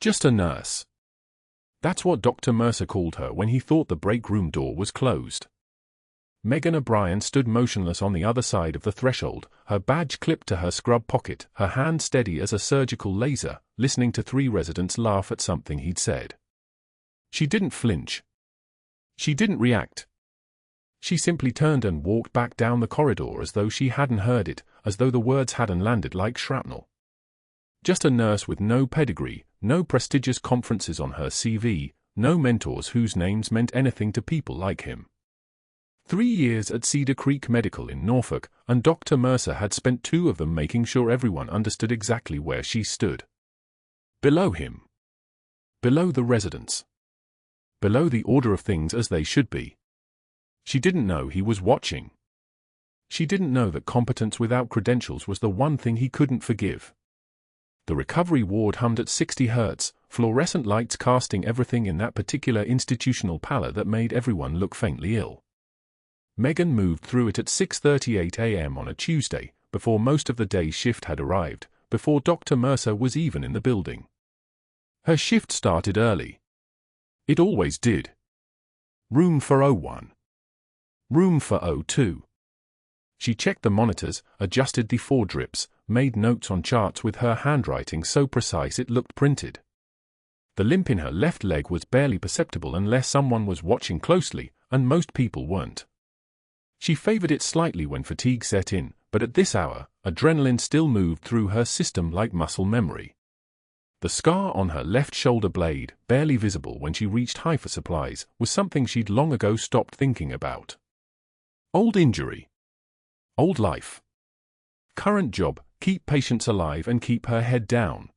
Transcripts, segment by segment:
Just a nurse. That's what Dr. Mercer called her when he thought the break room door was closed. Megan O'Brien stood motionless on the other side of the threshold, her badge clipped to her scrub pocket, her hand steady as a surgical laser, listening to 3 residents laugh at something he'd said. She didn't flinch. She didn't react. She simply turned and walked back down the corridor as though she hadn't heard it, as though the words hadn't landed like shrapnel. Just a nurse with no pedigree, no prestigious conferences on her CV, no mentors whose names meant anything to people like him. 3 years at Cedar Creek Medical in Norfolk, and Dr. Mercer had spent 2 of them making sure everyone understood exactly where she stood. Below him. Below the residents. Below the order of things as they should be. She didn't know he was watching. She didn't know that competence without credentials was the one thing he couldn't forgive. The recovery ward hummed at 60 hertz, fluorescent lights casting everything in that particular institutional pallor that made everyone look faintly ill. Megan moved through it at 6:38 a.m. on a Tuesday, before most of the day's shift had arrived, before Dr. Mercer was even in the building. Her shift started early. It always did. Room for 01. Room for 02. She checked the monitors, adjusted the 4 drips, made notes on charts with her handwriting so precise it looked printed. The limp in her left leg was barely perceptible unless someone was watching closely, and most people weren't. She favored it slightly when fatigue set in, but at this hour, adrenaline still moved through her system like muscle memory. The scar on her left shoulder blade, barely visible when she reached high for supplies, was something she'd long ago stopped thinking about. Old injury. Old life. Current job, keep patients alive and keep her head down.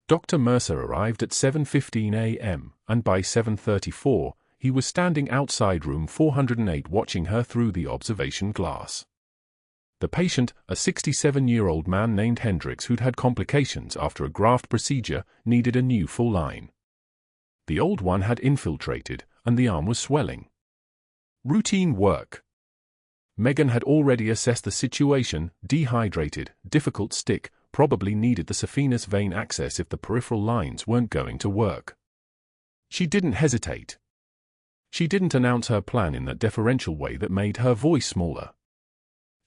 Dr. Mercer arrived at 7:15 a.m., and by 7:34, he was standing outside room 408 watching her through the observation glass. The patient, a 67-year-old man named Hendricks who'd had complications after a graft procedure, needed a new full line. The old one had infiltrated, and the arm was swelling. Routine work. Megan had already assessed the situation, dehydrated, difficult stick, probably needed the saphenous vein access if the peripheral lines weren't going to work. She didn't hesitate. She didn't announce her plan in that deferential way that made her voice smaller.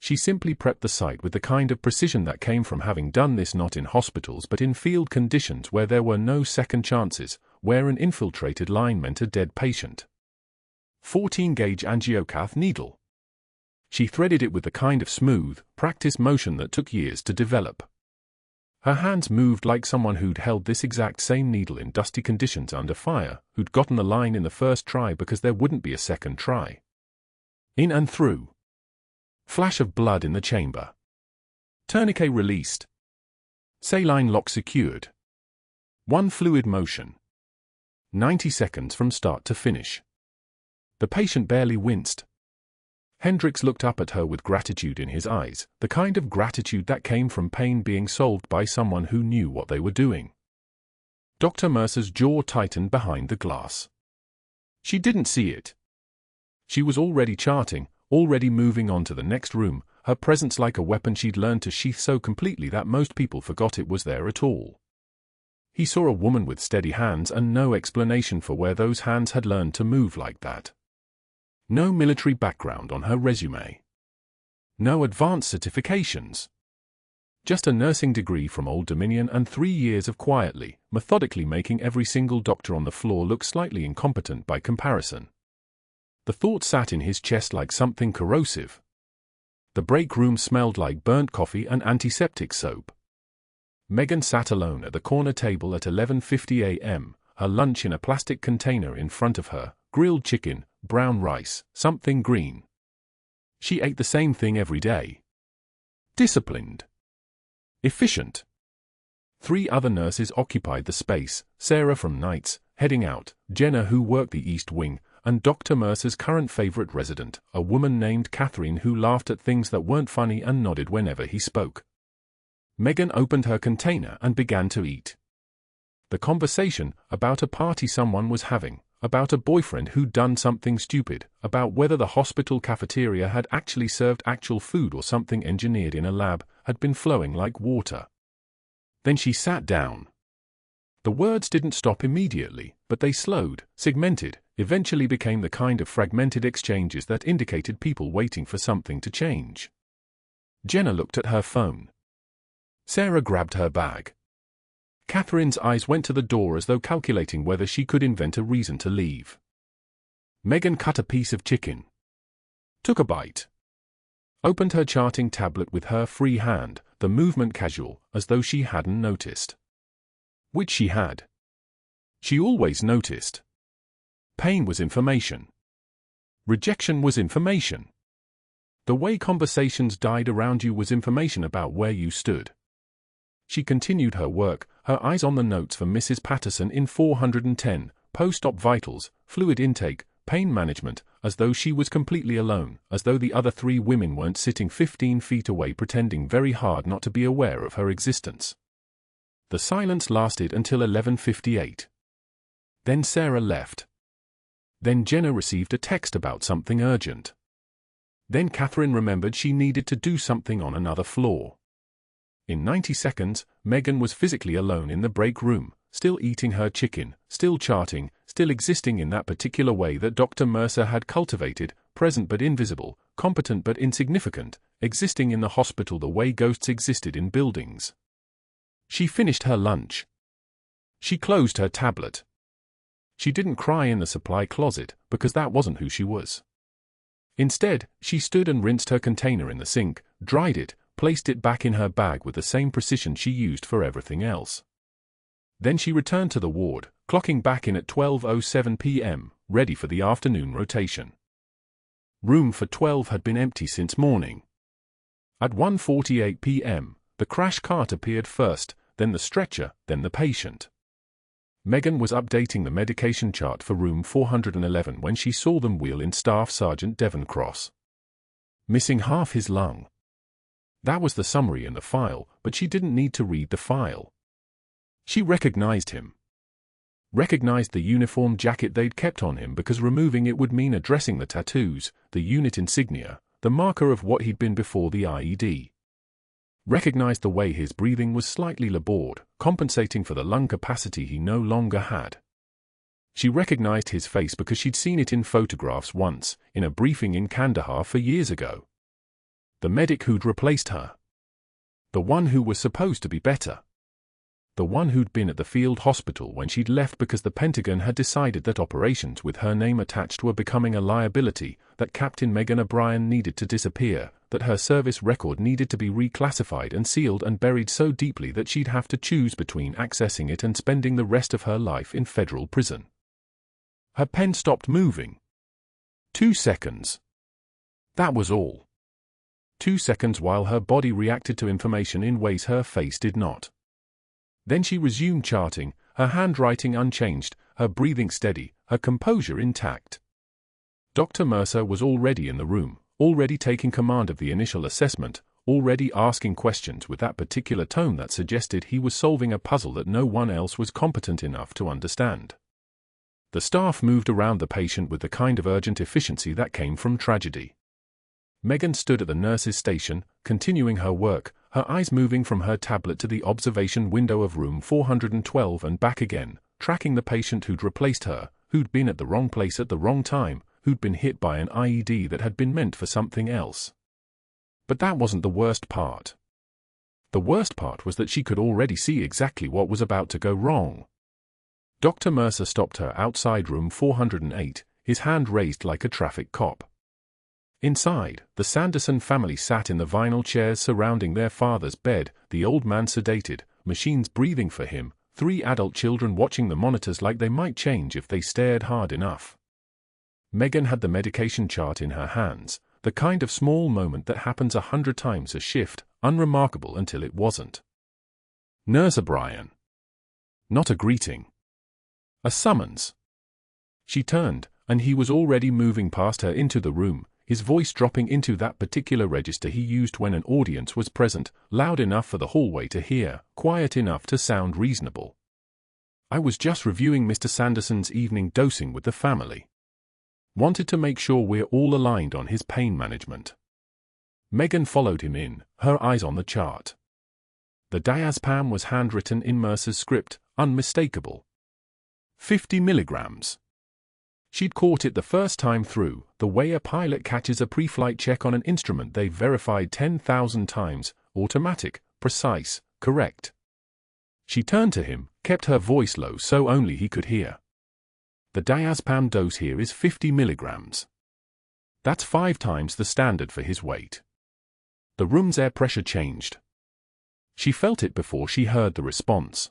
She simply prepped the site with the kind of precision that came from having done this not in hospitals but in field conditions where there were no second chances, where an infiltrated line meant a dead patient. 14-gauge angiocath needle. She threaded it with the kind of smooth, practiced motion that took years to develop. Her hands moved like someone who'd held this exact same needle in dusty conditions under fire, who'd gotten the line in the first try because there wouldn't be a second try. In and through. Flash of blood in the chamber. Tourniquet released. Saline lock secured. One fluid motion. 90 seconds from start to finish. The patient barely winced. Hendricks looked up at her with gratitude in his eyes, the kind of gratitude that came from pain being solved by someone who knew what they were doing. Dr. Mercer's jaw tightened behind the glass. She didn't see it. She was already charting, already moving on to the next room, her presence like a weapon she'd learned to sheath so completely that most people forgot it was there at all. He saw a woman with steady hands and no explanation for where those hands had learned to move like that. No military background on her resume. No advanced certifications. Just a nursing degree from Old Dominion and 3 years of quietly, methodically making every single doctor on the floor look slightly incompetent by comparison. The thought sat in his chest like something corrosive. The break room smelled like burnt coffee and antiseptic soap. Megan sat alone at the corner table at 11:50 a.m., her lunch in a plastic container in front of her, grilled chicken, brown rice, something green. She ate the same thing every day. Disciplined. Efficient. 3 other nurses occupied the space, Sarah from nights, heading out, Jenna who worked the East Wing, and Dr. Mercer's current favorite resident, a woman named Catherine who laughed at things that weren't funny and nodded whenever he spoke. Megan opened her container and began to eat. The conversation, about a party someone was having, about a boyfriend who'd done something stupid, about whether the hospital cafeteria had actually served actual food or something engineered in a lab, had been flowing like water. Then she sat down. The words didn't stop immediately, but they slowed, segmented, eventually became the kind of fragmented exchanges that indicated people waiting for something to change. Jenna looked at her phone. Sarah grabbed her bag. Catherine's eyes went to the door as though calculating whether she could invent a reason to leave. Megan cut a piece of chicken. Took a bite. Opened her charting tablet with her free hand, the movement casual, as though she hadn't noticed. Which she had. She always noticed. Pain was information. Rejection was information. The way conversations died around you was information about where you stood. She continued her work, her eyes on the notes for Mrs. Patterson in 410, post-op vitals, fluid intake, pain management, as though she was completely alone, as though the other 3 women weren't sitting 15 feet away pretending very hard not to be aware of her existence. The silence lasted until 11:58. Then Sarah left. Then Jenna received a text about something urgent. Then Catherine remembered she needed to do something on another floor. In 90 seconds, Megan was physically alone in the break room, still eating her chicken, still charting, still existing in that particular way that Dr. Mercer had cultivated, present but invisible, competent but insignificant, existing in the hospital the way ghosts existed in buildings. She finished her lunch. She closed her tablet. She didn't cry in the supply closet, because that wasn't who she was. Instead, she stood and rinsed her container in the sink, dried it, placed it back in her bag with the same precision she used for everything else. Then she returned to the ward, clocking back in at 12:07 p.m., ready for the afternoon rotation. Room for 12 had been empty since morning. At 1:48 p.m., the crash cart appeared first, then the stretcher, then the patient. Megan was updating the medication chart for room 411 when she saw them wheel in Staff Sergeant Devon Cross. Missing half his lung. That was the summary in the file, but she didn't need to read the file. She recognized him. Recognized the uniform jacket they'd kept on him because removing it would mean addressing the tattoos, the unit insignia, the marker of what he'd been before the IED. Recognized the way his breathing was slightly labored, compensating for the lung capacity he no longer had. She recognized his face because she'd seen it in photographs once, in a briefing in Kandahar years ago. The medic who'd replaced her. The one who was supposed to be better. The one who'd been at the field hospital when she'd left because the Pentagon had decided that operations with her name attached were becoming a liability, that Captain Megan O'Brien needed to disappear, that her service record needed to be reclassified and sealed and buried so deeply that she'd have to choose between accessing it and spending the rest of her life in federal prison. Her pen stopped moving. 2 seconds. That was all. 2 seconds while her body reacted to information in ways her face did not. Then she resumed charting, her handwriting unchanged, her breathing steady, her composure intact. Dr. Mercer was already in the room, already taking command of the initial assessment, already asking questions with that particular tone that suggested he was solving a puzzle that no one else was competent enough to understand. The staff moved around the patient with the kind of urgent efficiency that came from tragedy. Megan stood at the nurse's station, continuing her work, her eyes moving from her tablet to the observation window of room 412 and back again, tracking the patient who'd replaced her, who'd been at the wrong place at the wrong time, who'd been hit by an IED that had been meant for something else. But that wasn't the worst part. The worst part was that she could already see exactly what was about to go wrong. Dr. Mercer stopped her outside room 408, his hand raised like a traffic cop. Inside, the Sanderson family sat in the vinyl chairs surrounding their father's bed, the old man sedated, machines breathing for him, 3 adult children watching the monitors like they might change if they stared hard enough. Megan had the medication chart in her hands, the kind of small moment that happens 100 times a shift, unremarkable until it wasn't. Nurse O'Brien. Not a greeting. A summons. She turned, and he was already moving past her into the room, his voice dropping into that particular register he used when an audience was present, loud enough for the hallway to hear, quiet enough to sound reasonable. I was just reviewing Mr. Sanderson's evening dosing with the family. Wanted to make sure we're all aligned on his pain management. Megan followed him in, her eyes on the chart. The diazepam was handwritten in Mercer's script, unmistakable. 50 milligrams. She'd caught it the first time through, the way a pilot catches a pre-flight check on an instrument they've verified 10,000 times, automatic, precise, correct. She turned to him, kept her voice low so only he could hear. The diazepam dose here is 50 milligrams. That's 5 times the standard for his weight. The room's air pressure changed. She felt it before she heard the response.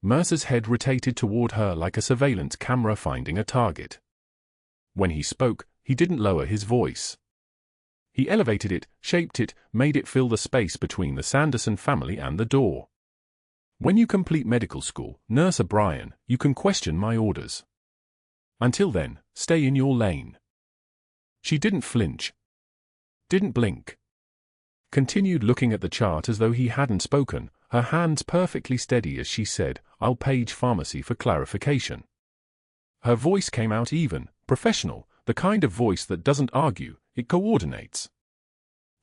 Mercer's head rotated toward her like a surveillance camera finding a target. When he spoke, he didn't lower his voice. He elevated it, shaped it, made it fill the space between the Sanderson family and the door. When you complete medical school, Nurse O'Brien, you can question my orders. Until then, stay in your lane. She didn't flinch. Didn't blink. Continued looking at the chart as though he hadn't spoken, her hands perfectly steady as she said, "I'll page pharmacy for clarification." Her voice came out even, professional, the kind of voice that doesn't argue, it coordinates.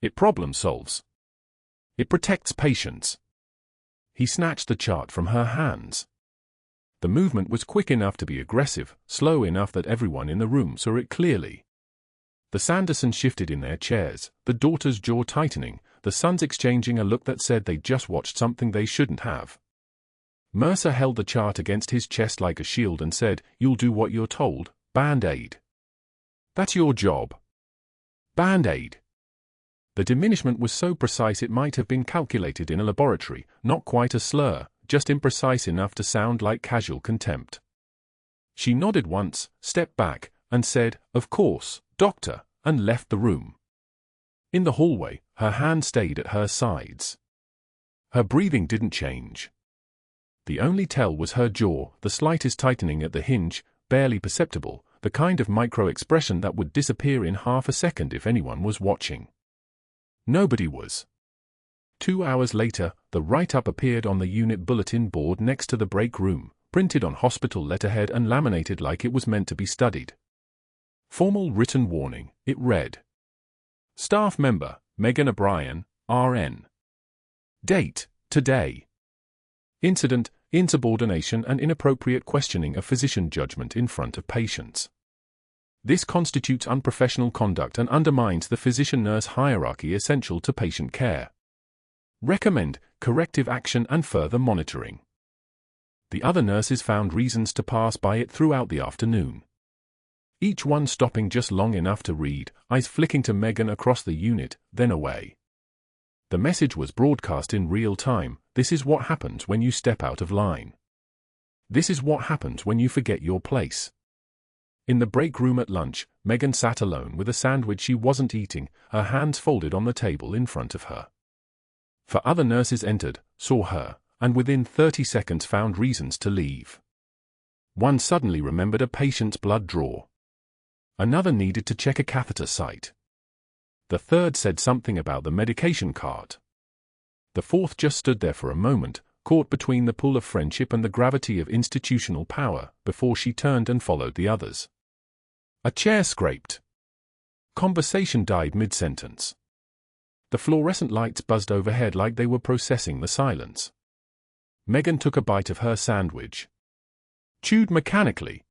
It problem solves. It protects patients. He snatched the chart from her hands. The movement was quick enough to be aggressive, slow enough that everyone in the room saw it clearly. The Sandersons shifted in their chairs, the daughter's jaw tightening, the sons exchanging a look that said they'd just watched something they shouldn't have. Mercer held the chart against his chest like a shield and said, "You'll do what you're told, Band-Aid. That's your job. Band-Aid." The diminishment was so precise it might have been calculated in a laboratory, not quite a slur, just imprecise enough to sound like casual contempt. She nodded once, stepped back, and said, "Of course, Doctor," and left the room. In the hallway, her hand stayed at her sides. Her breathing didn't change. The only tell was her jaw, the slightest tightening at the hinge, barely perceptible, the kind of micro-expression that would disappear in half a second if anyone was watching. Nobody was. 2 hours later, the write-up appeared on the unit bulletin board next to the break room, printed on hospital letterhead and laminated like it was meant to be studied. Formal written warning, it read. Staff member, Megan O'Brien, RN. Date, today. Incident, insubordination and inappropriate questioning of physician judgment in front of patients. This constitutes unprofessional conduct and undermines the physician-nurse hierarchy essential to patient care. Recommend corrective action and further monitoring. The other nurses found reasons to pass by it throughout the afternoon. Each one stopping just long enough to read, eyes flicking to Megan across the unit, then away. The message was broadcast in real time. This is what happens when you step out of line. This is what happens when you forget your place. In the break room at lunch, Megan sat alone with a sandwich she wasn't eating, her hands folded on the table in front of her. For other nurses entered, saw her, and within 30 seconds found reasons to leave. One suddenly remembered a patient's blood draw. Another needed to check a catheter site. The third said something about the medication cart. The fourth just stood there for a moment, caught between the pull of friendship and the gravity of institutional power, before she turned and followed the others. A chair scraped. Conversation died mid-sentence. The fluorescent lights buzzed overhead like they were processing the silence. Megan took a bite of her sandwich. Chewed mechanically.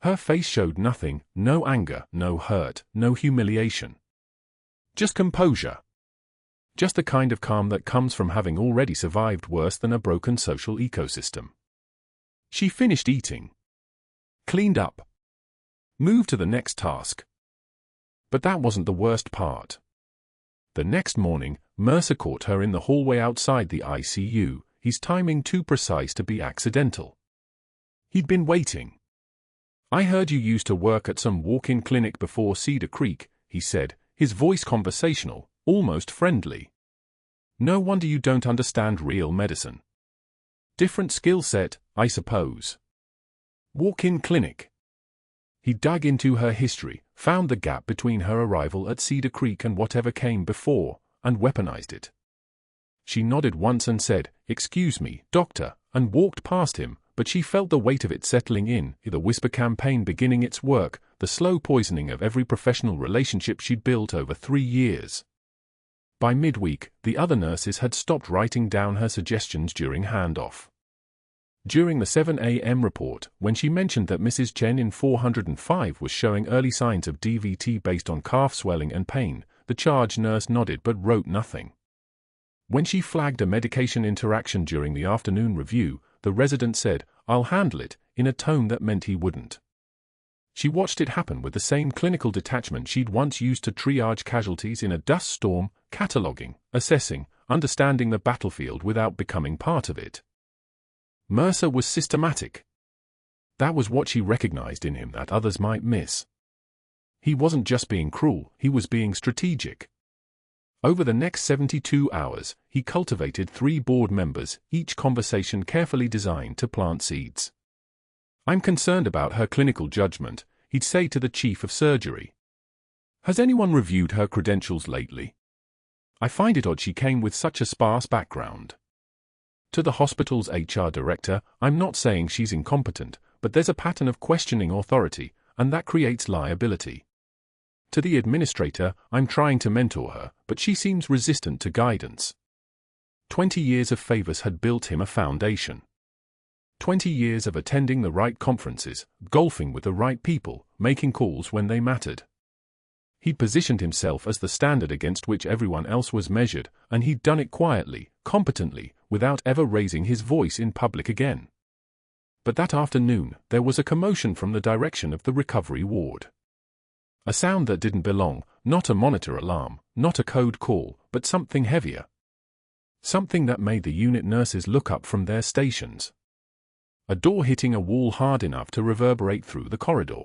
Her face showed nothing, no anger, no hurt, no humiliation. Just composure. Just the kind of calm that comes from having already survived worse than a broken social ecosystem. She finished eating. Cleaned up. Moved to the next task. But that wasn't the worst part. The next morning, Mercer caught her in the hallway outside the ICU, his timing too precise to be accidental. He'd been waiting. "I heard you used to work at some walk-in clinic before Cedar Creek," he said, his voice conversational, almost friendly. "No wonder you don't understand real medicine. Different skill set, I suppose." Walk-in clinic. He dug into her history, found the gap between her arrival at Cedar Creek and whatever came before, and weaponized it. She nodded once and said, "Excuse me, doctor," and walked past him, but she felt the weight of it settling in, the whisper campaign beginning its work, the slow poisoning of every professional relationship she'd built over 3 years. By midweek, the other nurses had stopped writing down her suggestions during handoff. During the 7 a.m. report, when she mentioned that Mrs. Chen in 405 was showing early signs of DVT based on calf swelling and pain, the charge nurse nodded but wrote nothing. When she flagged a medication interaction during the afternoon review, the resident said, "I'll handle it," in a tone that meant he wouldn't. She watched it happen with the same clinical detachment she'd once used to triage casualties in a dust storm, cataloging, assessing, understanding the battlefield without becoming part of it. Mercer was systematic. That was what she recognized in him that others might miss. He wasn't just being cruel, he was being strategic. Over the next 72 hours, he cultivated 3 board members, each conversation carefully designed to plant seeds. "I'm concerned about her clinical judgment," he'd say to the chief of surgery. "Has anyone reviewed her credentials lately? I find it odd she came with such a sparse background." To the hospital's HR director, "I'm not saying she's incompetent, but there's a pattern of questioning authority, and that creates liability." To the administrator, "I'm trying to mentor her, but she seems resistant to guidance." 20 years of favors had built him a foundation. 20 years of attending the right conferences, golfing with the right people, making calls when they mattered. He'd positioned himself as the standard against which everyone else was measured, and he'd done it quietly, competently, without ever raising his voice in public again. But that afternoon, there was a commotion from the direction of the recovery ward. A sound that didn't belong, not a monitor alarm, not a code call, but something heavier. Something that made the unit nurses look up from their stations. A door hitting a wall hard enough to reverberate through the corridor.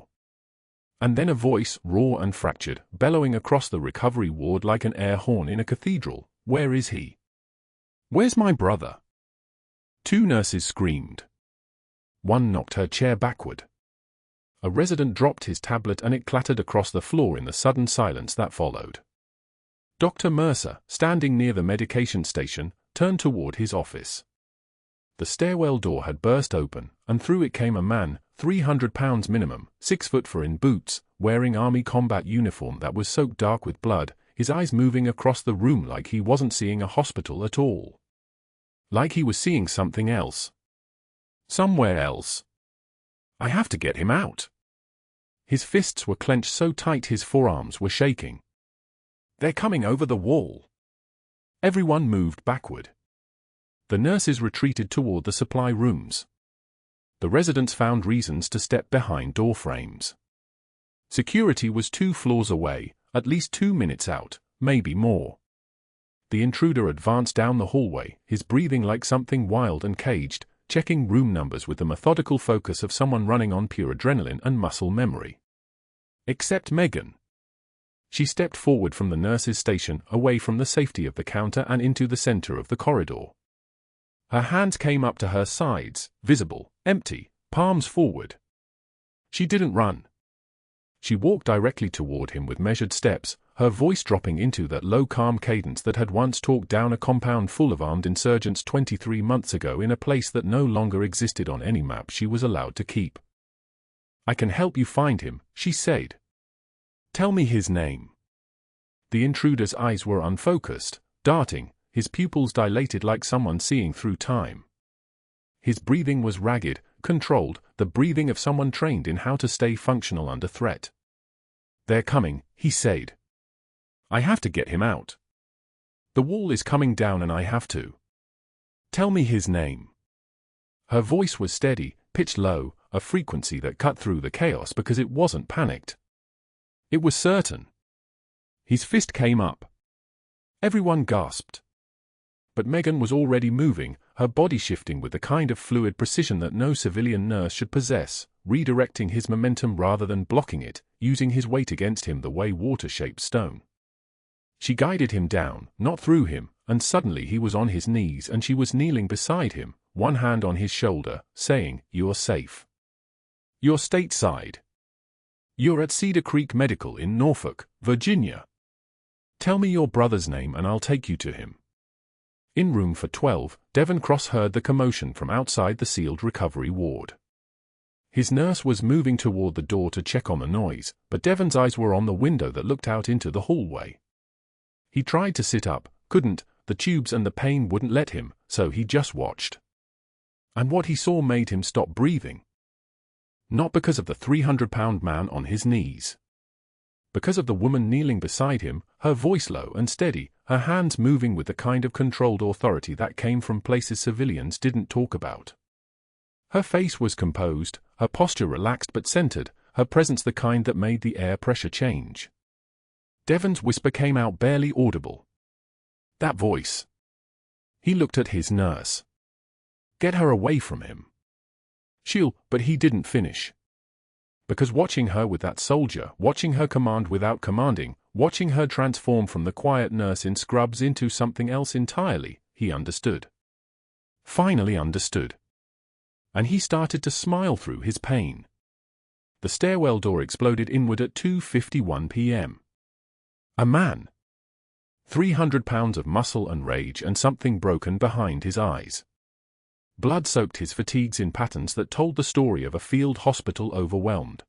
And then a voice, raw and fractured, bellowing across the recovery ward like an air horn in a cathedral. "Where is he? Where's my brother?" 2 nurses screamed. One knocked her chair backward. A resident dropped his tablet and it clattered across the floor in the sudden silence that followed. Dr. Mercer, standing near the medication station, turned toward his office. The stairwell door had burst open, and through it came a man, 300 pounds minimum, 6'4" in boots, wearing army combat uniform that was soaked dark with blood, his eyes moving across the room like he wasn't seeing a hospital at all. Like he was seeing something else. Somewhere else. "I have to get him out." His fists were clenched so tight his forearms were shaking. "They're coming over the wall." Everyone moved backward. The nurses retreated toward the supply rooms. The residents found reasons to step behind door frames. Security was 2 floors away, at least 2 minutes out, maybe more. The intruder advanced down the hallway, his breathing like something wild and caged, checking room numbers with the methodical focus of someone running on pure adrenaline and muscle memory. Except Megan. She stepped forward from the nurse's station, away from the safety of the counter and into the center of the corridor. Her hands came up to her sides, visible, empty, palms forward. She didn't run. She walked directly toward him with measured steps, her voice dropping into that low calm cadence that had once talked down a compound full of armed insurgents 23 months ago in a place that no longer existed on any map she was allowed to keep. "I can help you find him," she said. "Tell me his name." The intruder's eyes were unfocused, darting, his pupils dilated like someone seeing through time. His breathing was ragged, controlled, the breathing of someone trained in how to stay functional under threat. "They're coming," he said. "I have to get him out. The wall is coming down and I have to. Tell me his name." Her voice was steady, pitched low, a frequency that cut through the chaos because it wasn't panicked. It was certain. His fist came up. Everyone gasped. But Megan was already moving, her body shifting with the kind of fluid precision that no civilian nurse should possess, redirecting his momentum rather than blocking it, using his weight against him the way water shapes stone. She guided him down, not through him, and suddenly he was on his knees and she was kneeling beside him, one hand on his shoulder, saying, "You're safe. You're stateside. You're at Cedar Creek Medical in Norfolk, Virginia. Tell me your brother's name and I'll take you to him." In room for 12, Devon Cross heard the commotion from outside the sealed recovery ward. His nurse was moving toward the door to check on the noise, but Devon's eyes were on the window that looked out into the hallway. He tried to sit up, couldn't, the tubes and the pain wouldn't let him, so he just watched. And what he saw made him stop breathing. Not because of the 300-pound man on his knees. Because of the woman kneeling beside him, her voice low and steady, her hands moving with the kind of controlled authority that came from places civilians didn't talk about. Her face was composed, her posture relaxed but centered, her presence the kind that made the air pressure change. Devon's whisper came out barely audible. That voice. He looked at his nurse. Get her away from him. But he didn't finish. Because watching her with that soldier, watching her command without commanding, watching her transform from the quiet nurse in scrubs into something else entirely, he understood. Finally understood. And he started to smile through his pain. The stairwell door exploded inward at 2:51 p.m. A man. 300 pounds of muscle and rage and something broken behind his eyes. Blood soaked his fatigues in patterns that told the story of a field hospital overwhelmed.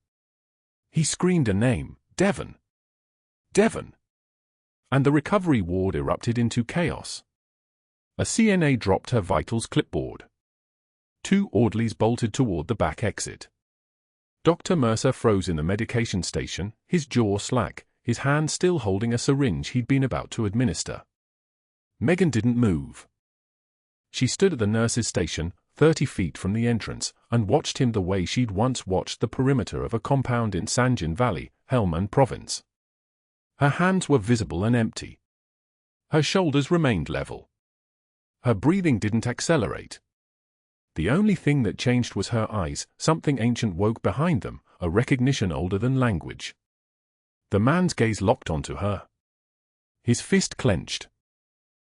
He screamed a name, Devon. Devon. And the recovery ward erupted into chaos. A CNA dropped her vitals clipboard. 2 orderlies bolted toward the back exit. Dr. Mercer froze in the medication station, his jaw slack, his hand still holding a syringe he'd been about to administer. Megan didn't move. She stood at the nurse's station, 30 feet from the entrance, and watched him the way she'd once watched the perimeter of a compound in Sanjin Valley, Helmand Province. Her hands were visible and empty. Her shoulders remained level. Her breathing didn't accelerate. The only thing that changed was her eyes, something ancient woke behind them, a recognition older than language. The man's gaze locked onto her. His fist clenched.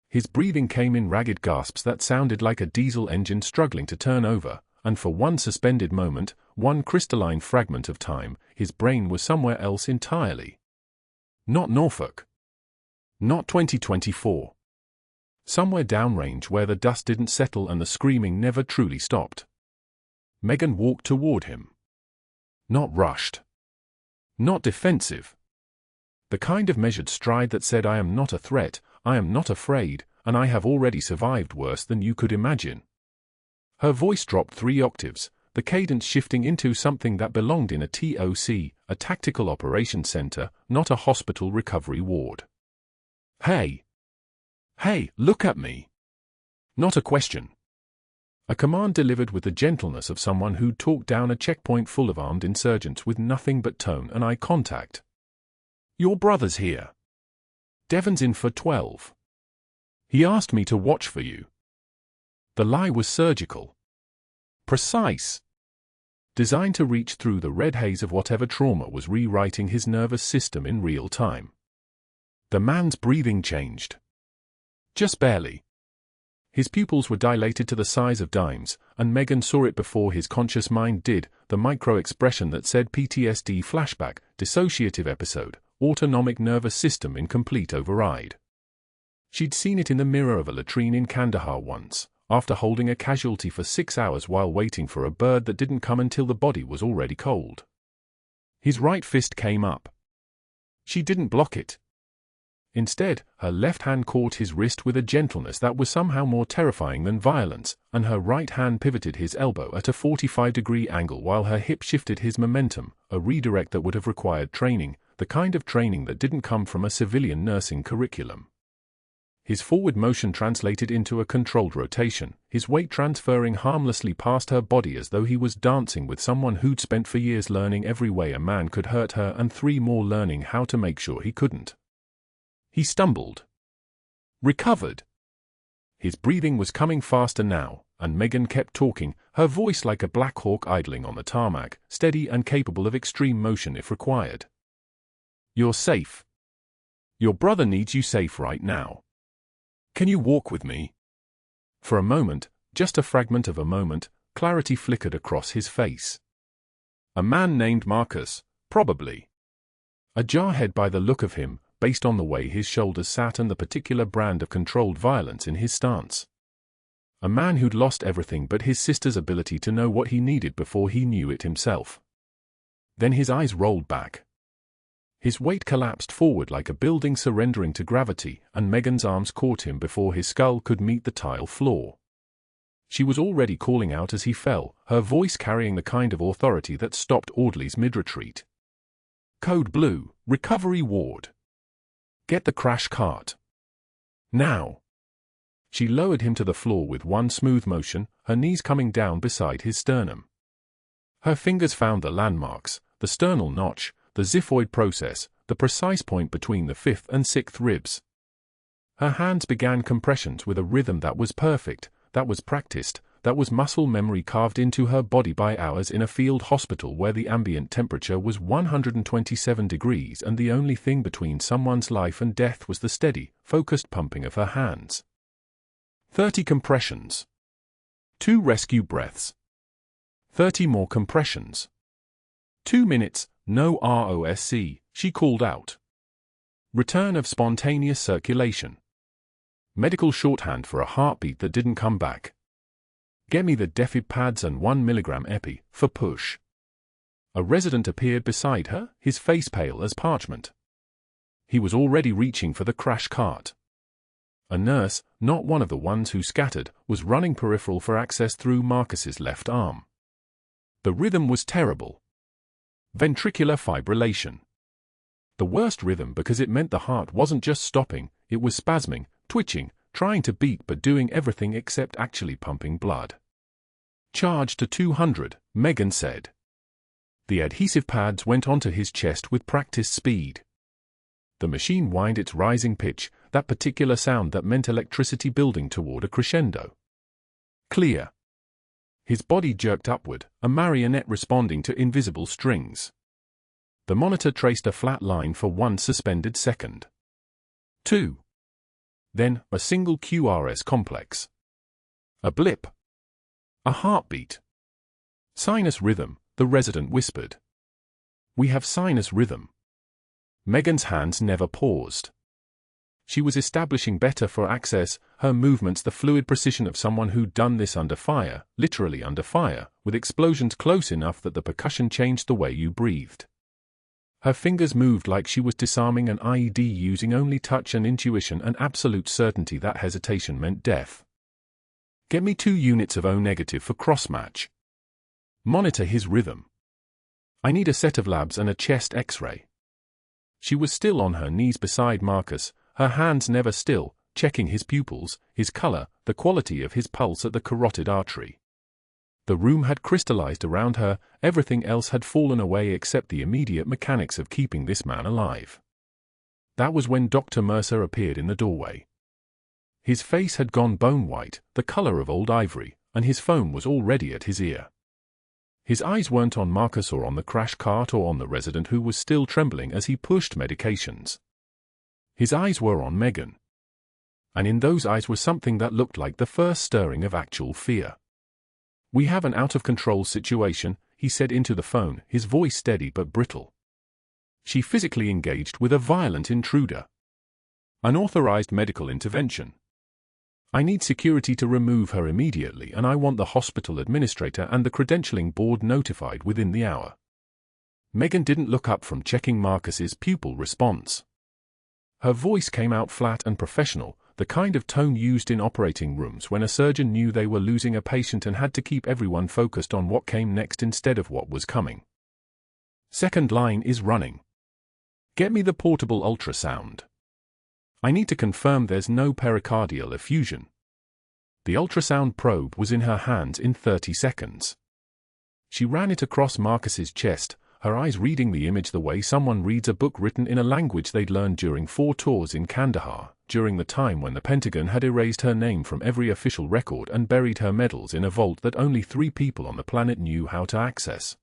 His breathing came in ragged gasps that sounded like a diesel engine struggling to turn over, and for one suspended moment, one crystalline fragment of time, his brain was somewhere else entirely. Not Norfolk. Not 2024. Somewhere downrange where the dust didn't settle and the screaming never truly stopped. Megan walked toward him. Not rushed. Not defensive. The kind of measured stride that said, I am not a threat, I am not afraid, and I have already survived worse than you could imagine. Her voice dropped 3 octaves, the cadence shifting into something that belonged in a TOC, a tactical operations center, not a hospital recovery ward. Hey! Hey, look at me! Not a question. A command delivered with the gentleness of someone who'd talked down a checkpoint full of armed insurgents with nothing but tone and eye contact. Your brother's here. Devon's in for 12. He asked me to watch for you. The lie was surgical. Precise. Designed to reach through the red haze of whatever trauma was rewriting his nervous system in real time. The man's breathing changed. Just barely. His pupils were dilated to the size of dimes, and Megan saw it before his conscious mind did, the micro-expression that said PTSD flashback, dissociative episode, autonomic nervous system in complete override. She'd seen it in the mirror of a latrine in Kandahar once, after holding a casualty for 6 hours while waiting for a bird that didn't come until the body was already cold. His right fist came up. She didn't block it. Instead, her left hand caught his wrist with a gentleness that was somehow more terrifying than violence, and her right hand pivoted his elbow at a 45-degree angle while her hip shifted his momentum, a redirect that would have required training, the kind of training that didn't come from a civilian nursing curriculum. His forward motion translated into a controlled rotation, his weight transferring harmlessly past her body as though he was dancing with someone who'd spent for years learning every way a man could hurt her and 3 more learning how to make sure he couldn't. He stumbled. Recovered. His breathing was coming faster now, and Megan kept talking, her voice like a Black Hawk idling on the tarmac, steady and capable of extreme motion if required. You're safe. Your brother needs you safe right now. Can you walk with me? For a moment, just a fragment of a moment, clarity flickered across his face. A man named Marcus, probably. A jarhead by the look of him, based on the way his shoulders sat and the particular brand of controlled violence in his stance. A man who'd lost everything but his sister's ability to know what he needed before he knew it himself. Then his eyes rolled back. His weight collapsed forward like a building surrendering to gravity, and Megan's arms caught him before his skull could meet the tile floor. She was already calling out as he fell, her voice carrying the kind of authority that stopped orderlies mid-retreat. Code Blue, Recovery Ward. Get the crash cart. Now. She lowered him to the floor with one smooth motion, her knees coming down beside his sternum. Her fingers found the landmarks, the sternal notch, the xiphoid process, the precise point between the 5th and 6th ribs. Her hands began compressions with a rhythm that was perfect, that was practiced, that was muscle memory carved into her body by hours in a field hospital where the ambient temperature was 127 degrees and the only thing between someone's life and death was the steady, focused pumping of her hands. 30 compressions. 2 rescue breaths. 30 more compressions. 2 minutes, no ROSC, she called out. Return of spontaneous circulation. Medical shorthand for a heartbeat that didn't come back. Get me the defib pads and 1 milligram epi, for push. A resident appeared beside her, his face pale as parchment. He was already reaching for the crash cart. A nurse, not one of the ones who scattered, was running peripheral for access through Marcus's left arm. The rhythm was terrible. Ventricular fibrillation. The worst rhythm because it meant the heart wasn't just stopping, it was spasming, twitching, trying to beat but doing everything except actually pumping blood. Charge to 200, Megan said. The adhesive pads went onto his chest with practiced speed. The machine whined its rising pitch, that particular sound that meant electricity building toward a crescendo. Clear. His body jerked upward, a marionette responding to invisible strings. The monitor traced a flat line for 1 suspended second. 2. Then, a single QRS complex. A blip. A heartbeat. Sinus rhythm, the resident whispered. We have sinus rhythm. Megan's hands never paused. She was establishing better for access, her movements the fluid precision of someone who'd done this under fire, literally under fire, with explosions close enough that the percussion changed the way you breathed. Her fingers moved like she was disarming an IED using only touch and intuition and absolute certainty that hesitation meant death. Get me 2 units of O negative for crossmatch. Monitor his rhythm. I need a set of labs and a chest x-ray. She was still on her knees beside Marcus, her hands never still, checking his pupils, his color, the quality of his pulse at the carotid artery. The room had crystallized around her, everything else had fallen away except the immediate mechanics of keeping this man alive. That was when Dr. Mercer appeared in the doorway. His face had gone bone white, the color of old ivory, and his phone was already at his ear. His eyes weren't on Marcus or on the crash cart or on the resident who was still trembling as he pushed medications. His eyes were on Megan. And in those eyes was something that looked like the first stirring of actual fear. We have an out-of-control situation, he said into the phone, his voice steady but brittle. She physically engaged with a violent intruder. Unauthorized medical intervention. I need security to remove her immediately and I want the hospital administrator and the credentialing board notified within the hour. Megan didn't look up from checking Marcus's pupil response. Her voice came out flat and professional, the kind of tone used in operating rooms when a surgeon knew they were losing a patient and had to keep everyone focused on what came next instead of what was coming. Second line is running. Get me the portable ultrasound. I need to confirm there's no pericardial effusion. The ultrasound probe was in her hands in 30 seconds. She ran it across Marcus's chest, her eyes reading the image the way someone reads a book written in a language they'd learned during 4 tours in Kandahar, during the time when the Pentagon had erased her name from every official record and buried her medals in a vault that only 3 people on the planet knew how to access.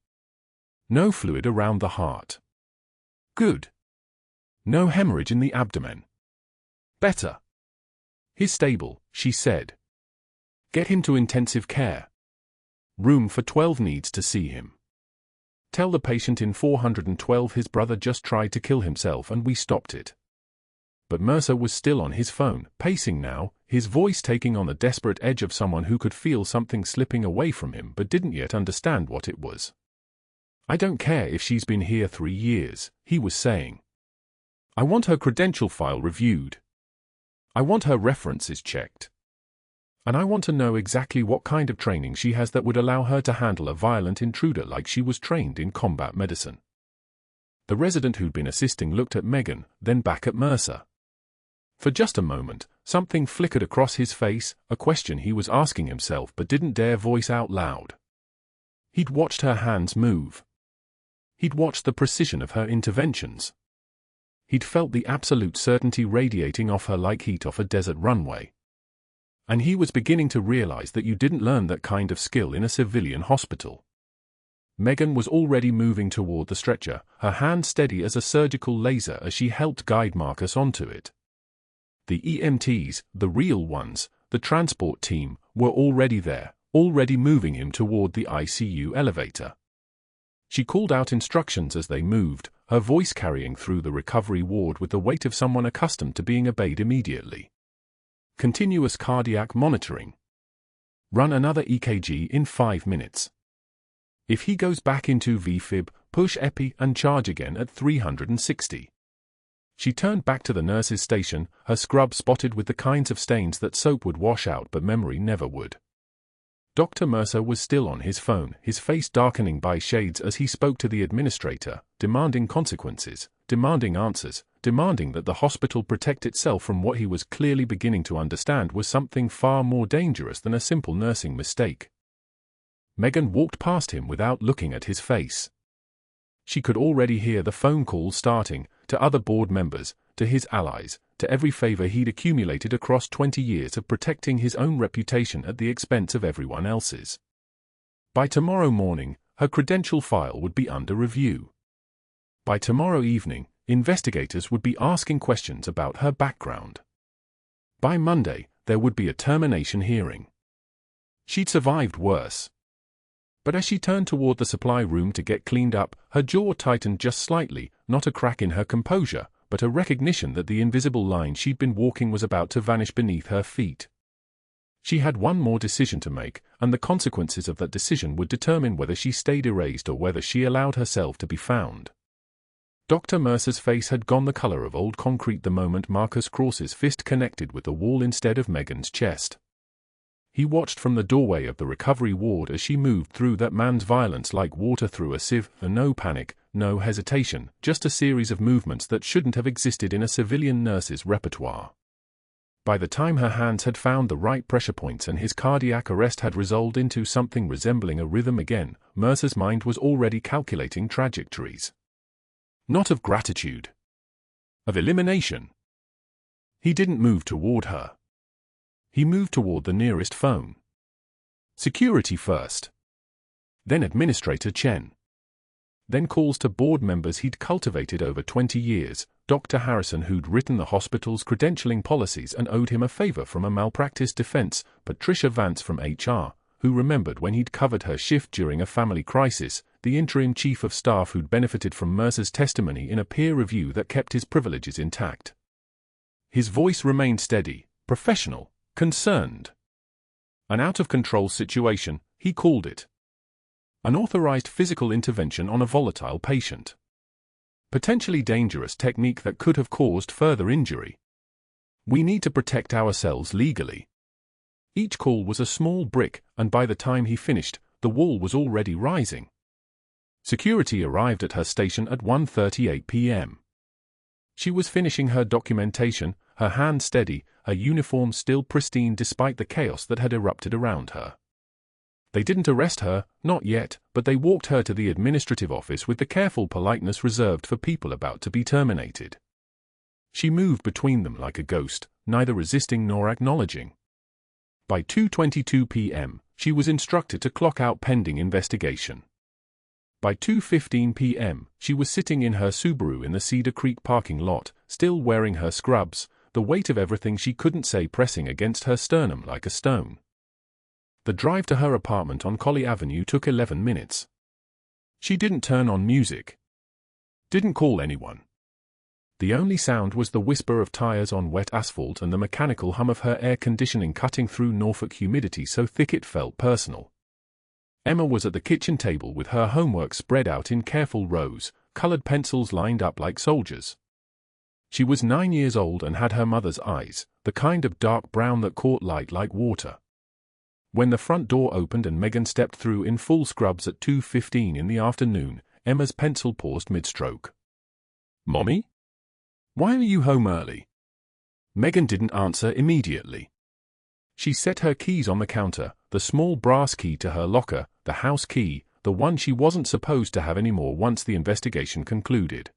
No fluid around the heart. Good. No hemorrhage in the abdomen. Better. He's stable, she said. Get him to intensive care. Room for 12 needs to see him. Tell the patient in 412 his brother just tried to kill himself and we stopped it. But Mercer was still on his phone, pacing now, his voice taking on the desperate edge of someone who could feel something slipping away from him but didn't yet understand what it was. I don't care if she's been here 3 years, he was saying. I want her credential file reviewed. I want her references checked. And I want to know exactly what kind of training she has that would allow her to handle a violent intruder like she was trained in combat medicine." The resident who'd been assisting looked at Megan, then back at Mercer. For just a moment, something flickered across his face, a question he was asking himself but didn't dare voice out loud. He'd watched her hands move. He'd watched the precision of her interventions. He'd felt the absolute certainty radiating off her like heat off a desert runway. And he was beginning to realize that you didn't learn that kind of skill in a civilian hospital. Megan was already moving toward the stretcher, her hand steady as a surgical laser as she helped guide Marcus onto it. The EMTs, the real ones, the transport team, were already there, already moving him toward the ICU elevator. She called out instructions as they moved, her voice carrying through the recovery ward with the weight of someone accustomed to being obeyed immediately. Continuous cardiac monitoring. Run another EKG in 5 minutes. If he goes back into VFib, push epi and charge again at 360. She turned back to the nurse's station, her scrub spotted with the kinds of stains that soap would wash out but memory never would. Dr. Mercer was still on his phone, his face darkening by shades as he spoke to the administrator, demanding consequences, demanding answers, demanding that the hospital protect itself from what he was clearly beginning to understand was something far more dangerous than a simple nursing mistake. Megan walked past him without looking at his face. She could already hear the phone calls starting, to other board members, to his allies, to every favor he'd accumulated across 20 years of protecting his own reputation at the expense of everyone else's. By tomorrow morning, her credential file would be under review. By tomorrow evening, investigators would be asking questions about her background. By Monday, there would be a termination hearing. She'd survived worse. But as she turned toward the supply room to get cleaned up, her jaw tightened just slightly, not a crack in her composure, but a recognition that the invisible line she'd been walking was about to vanish beneath her feet. She had one more decision to make, and the consequences of that decision would determine whether she stayed erased or whether she allowed herself to be found. Dr. Mercer's face had gone the color of old concrete the moment Marcus Cross's fist connected with the wall instead of Megan's chest. He watched from the doorway of the recovery ward as she moved through that man's violence like water through a sieve, no panic, no hesitation, just a series of movements that shouldn't have existed in a civilian nurse's repertoire. By the time her hands had found the right pressure points and his cardiac arrest had resolved into something resembling a rhythm again, Mercer's mind was already calculating trajectories. Not of gratitude. Of elimination. He didn't move toward her. He moved toward the nearest phone. Security first. Then Administrator Chen. Then calls to board members he'd cultivated over 20 years, Dr. Harrison who'd written the hospital's credentialing policies and owed him a favor from a malpractice defense, Patricia Vance from HR, who remembered when he'd covered her shift during a family crisis, the interim chief of staff who'd benefited from Mercer's testimony in a peer review that kept his privileges intact. His voice remained steady, professional, concerned. An out-of-control situation, he called it. Unauthorized physical intervention on a volatile patient. Potentially dangerous technique that could have caused further injury. We need to protect ourselves legally. Each call was a small brick, and by the time he finished, the wall was already rising. Security arrived at her station at 1:38 p.m. She was finishing her documentation, her hand steady, her uniform still pristine despite the chaos that had erupted around her. They didn't arrest her, not yet, but they walked her to the administrative office with the careful politeness reserved for people about to be terminated. She moved between them like a ghost, neither resisting nor acknowledging. By 2:22 p.m., she was instructed to clock out pending investigation. By 2:15 p.m., she was sitting in her Subaru in the Cedar Creek parking lot, still wearing her scrubs, the weight of everything she couldn't say pressing against her sternum like a stone. The drive to her apartment on Colley Avenue took 11 minutes. She didn't turn on music. Didn't call anyone. The only sound was the whisper of tires on wet asphalt and the mechanical hum of her air conditioning cutting through Norfolk humidity so thick it felt personal. Emma was at the kitchen table with her homework spread out in careful rows, colored pencils lined up like soldiers. She was 9 years old and had her mother's eyes, the kind of dark brown that caught light like water. When the front door opened and Megan stepped through in full scrubs at 2:15 in the afternoon, Emma's pencil paused mid-stroke. "Mommy? Why are you home early?" Megan didn't answer immediately. She set her keys on the counter, the small brass key to her locker, the house key, the one she wasn't supposed to have anymore once the investigation concluded.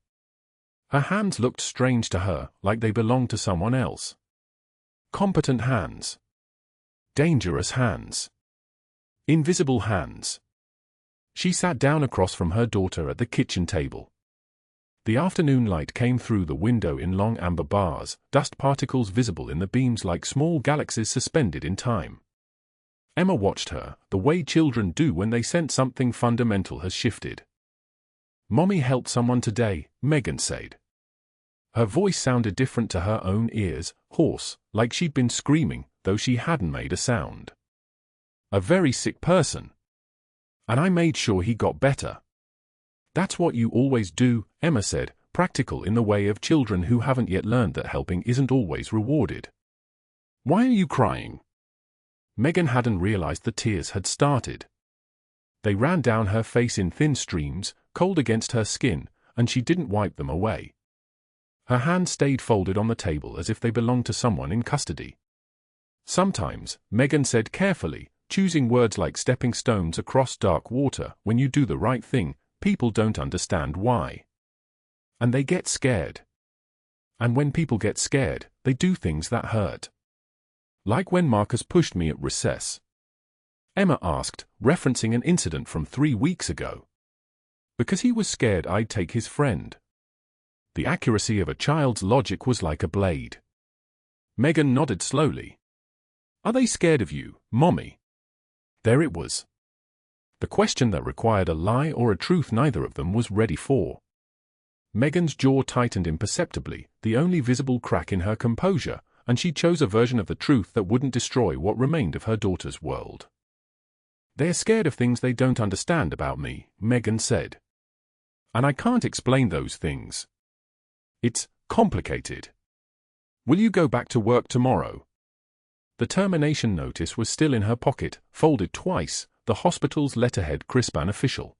Her hands looked strange to her, like they belonged to someone else. Competent hands. Dangerous hands. Invisible hands. She sat down across from her daughter at the kitchen table. The afternoon light came through the window in long amber bars, dust particles visible in the beams like small galaxies suspended in time. Emma watched her, the way children do when they sense something fundamental has shifted. "Mommy helped someone today," Megan said. Her voice sounded different to her own ears, hoarse, like she'd been screaming, though she hadn't made a sound. "A very sick person. And I made sure he got better." "That's what you always do," Emma said, practical in the way of children who haven't yet learned that helping isn't always rewarded. "Why are you crying?" Megan hadn't realized the tears had started. They ran down her face in thin streams, cold against her skin, and she didn't wipe them away. Her hands stayed folded on the table as if they belonged to someone in custody. "Sometimes," Megan said carefully, choosing words like stepping stones across dark water, "when you do the right thing, people don't understand why. And they get scared. And when people get scared, they do things that hurt. Like when Marcus pushed me at recess." Emma asked, referencing an incident from 3 weeks ago. "Because he was scared I'd take his friend." The accuracy of a child's logic was like a blade. Megan nodded slowly. "Are they scared of you, Mommy?" There it was. The question that required a lie or a truth neither of them was ready for. Megan's jaw tightened imperceptibly, the only visible crack in her composure, and she chose a version of the truth that wouldn't destroy what remained of her daughter's world. "They're scared of things they don't understand about me," Megan said. "And I can't explain those things. It's complicated. Will you go back to work tomorrow?" The termination notice was still in her pocket, folded twice, the hospital's letterhead crisp and official.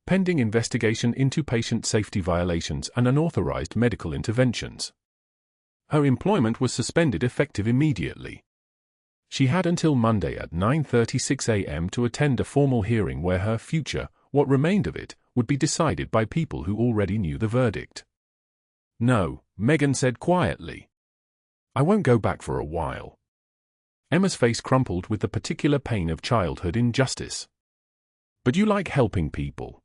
"Pending investigation into patient safety violations and unauthorized medical interventions." Her employment was suspended effective immediately. She had until Monday at 9:36 a.m. to attend a formal hearing where her future, what remained of it, would be decided by people who already knew the verdict. "No," Megan said quietly. "I won't go back for a while." Emma's face crumpled with the particular pain of childhood injustice. "But you like helping people."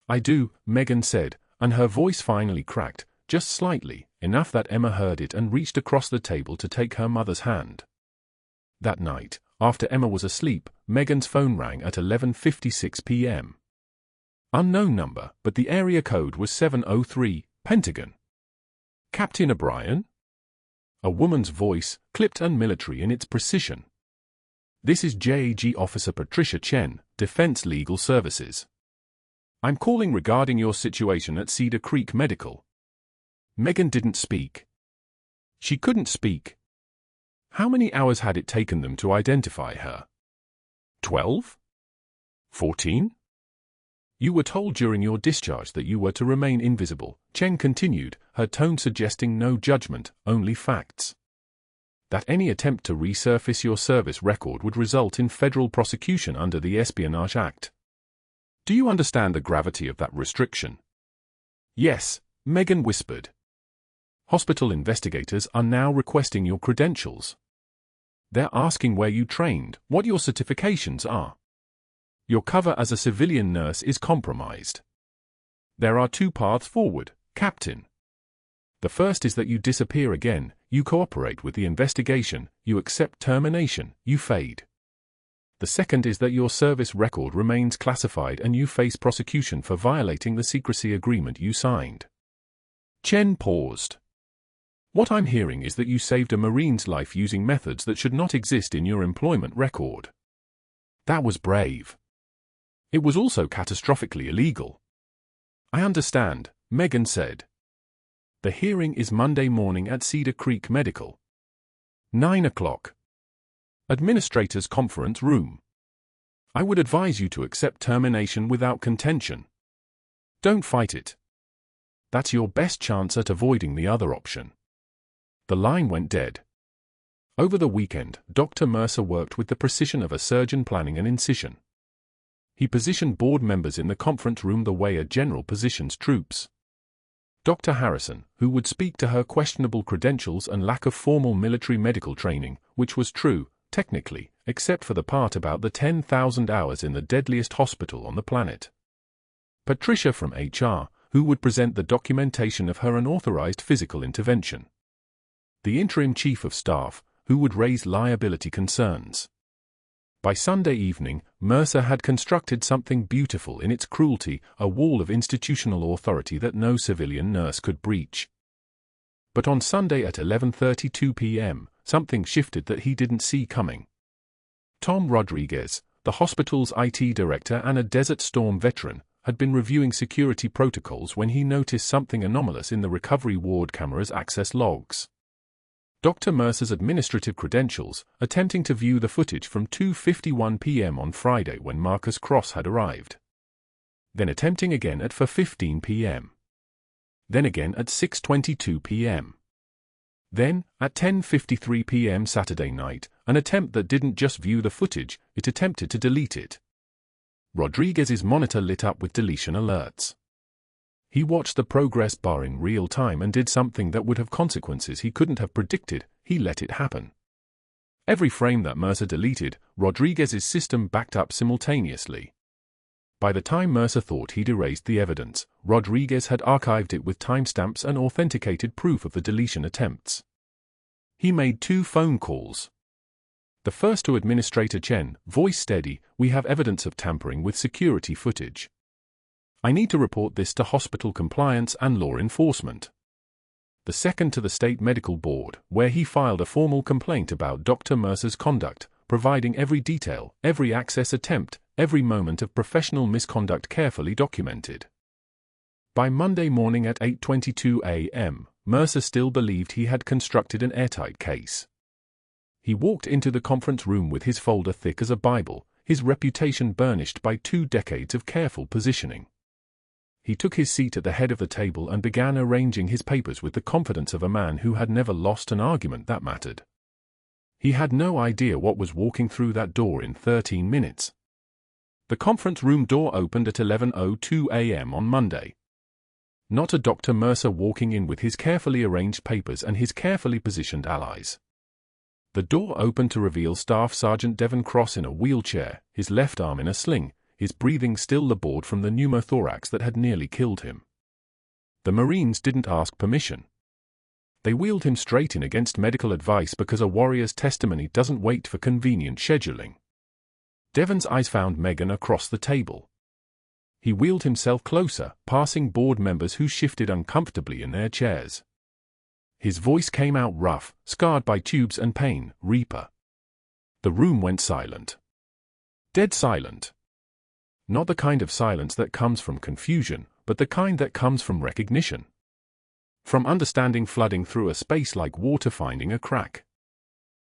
"I do," Megan said, and her voice finally cracked, just slightly, enough that Emma heard it and reached across the table to take her mother's hand. That night, after Emma was asleep, Megan's phone rang at 11:56 p.m. Unknown number, but the area code was 703, Pentagon. "Captain O'Brien?" A woman's voice, clipped and military in its precision. "This is JAG Officer Patricia Chen, Defense Legal Services. I'm calling regarding your situation at Cedar Creek Medical." Megan didn't speak. She couldn't speak. How many hours had it taken them to identify her? 12? 14? "You were told during your discharge that you were to remain invisible," Chen continued, her tone suggesting no judgment, only facts. "That any attempt to resurface your service record would result in federal prosecution under the Espionage Act. Do you understand the gravity of that restriction?" "Yes," Megan whispered. "Hospital investigators are now requesting your credentials. They're asking where you trained, what your certifications are. Your cover as a civilian nurse is compromised. There are 2 paths forward, Captain. The first is that you disappear again, you cooperate with the investigation, you accept termination, you fade. The second is that your service record remains classified and you face prosecution for violating the secrecy agreement you signed." Chen paused. "What I'm hearing is that you saved a Marine's life using methods that should not exist in your employment record. That was brave. It was also catastrophically illegal." "I understand," Megan said. "The hearing is Monday morning at Cedar Creek Medical. 9 o'clock. Administrator's conference room. I would advise you to accept termination without contention. Don't fight it. That's your best chance at avoiding the other option. The line went dead. Over the weekend, Dr. Mercer worked with the precision of a surgeon planning an incision. He positioned board members in the conference room the way a general positions troops. Dr. Harrison, who would speak to her questionable credentials and lack of formal military medical training, which was true, technically, except for the part about the 10,000 hours in the deadliest hospital on the planet. Patricia from HR, who would present the documentation of her unauthorized physical intervention. The interim chief of staff, who would raise liability concerns. By Sunday evening, Mercer had constructed something beautiful in its cruelty, a wall of institutional authority that no civilian nurse could breach. But on Sunday at 11:32 p.m., something shifted that he didn't see coming. Tom Rodriguez, the hospital's IT director and a Desert Storm veteran, had been reviewing security protocols when he noticed something anomalous in the recovery ward camera's access logs. Dr. Mercer's administrative credentials, attempting to view the footage from 2:51 p.m. on Friday when Marcus Cross had arrived. Then attempting again at 4:15 p.m. Then again at 6:22 p.m. Then, at 10:53 p.m. Saturday night, an attempt that didn't just view the footage, it attempted to delete it. Rodriguez's monitor lit up with deletion alerts. He watched the progress bar in real time and did something that would have consequences he couldn't have predicted. He let it happen. Every frame that Mercer deleted, Rodriguez's system backed up simultaneously. By the time Mercer thought he'd erased the evidence, Rodriguez had archived it with timestamps and authenticated proof of the deletion attempts. He made 2 phone calls. The first to Administrator Chen, voice steady, "We have evidence of tampering with security footage. I need to report this to hospital compliance and law enforcement." The second to the State Medical Board, where he filed a formal complaint about Dr. Mercer's conduct, providing every detail, every access attempt, every moment of professional misconduct carefully documented. By Monday morning at 8:22 a.m., Mercer still believed he had constructed an airtight case. He walked into the conference room with his folder thick as a Bible, his reputation burnished by 2 decades of careful positioning. He took his seat at the head of the table and began arranging his papers with the confidence of a man who had never lost an argument that mattered. He had no idea what was walking through that door in 13 minutes. The conference room door opened at 11:02 a.m. on Monday. Not a Dr. Mercer walking in with his carefully arranged papers and his carefully positioned allies. The door opened to reveal Staff Sergeant Devon Cross in a wheelchair, his left arm in a sling, his breathing still labored from the pneumothorax that had nearly killed him. The Marines didn't ask permission. They wheeled him straight in against medical advice because a warrior's testimony doesn't wait for convenient scheduling. Devon's eyes found Megan across the table. He wheeled himself closer, passing board members who shifted uncomfortably in their chairs. His voice came out rough, scarred by tubes and pain, "Reaper." The room went silent. Dead silent. Not the kind of silence that comes from confusion, but the kind that comes from recognition. From understanding flooding through a space like water finding a crack.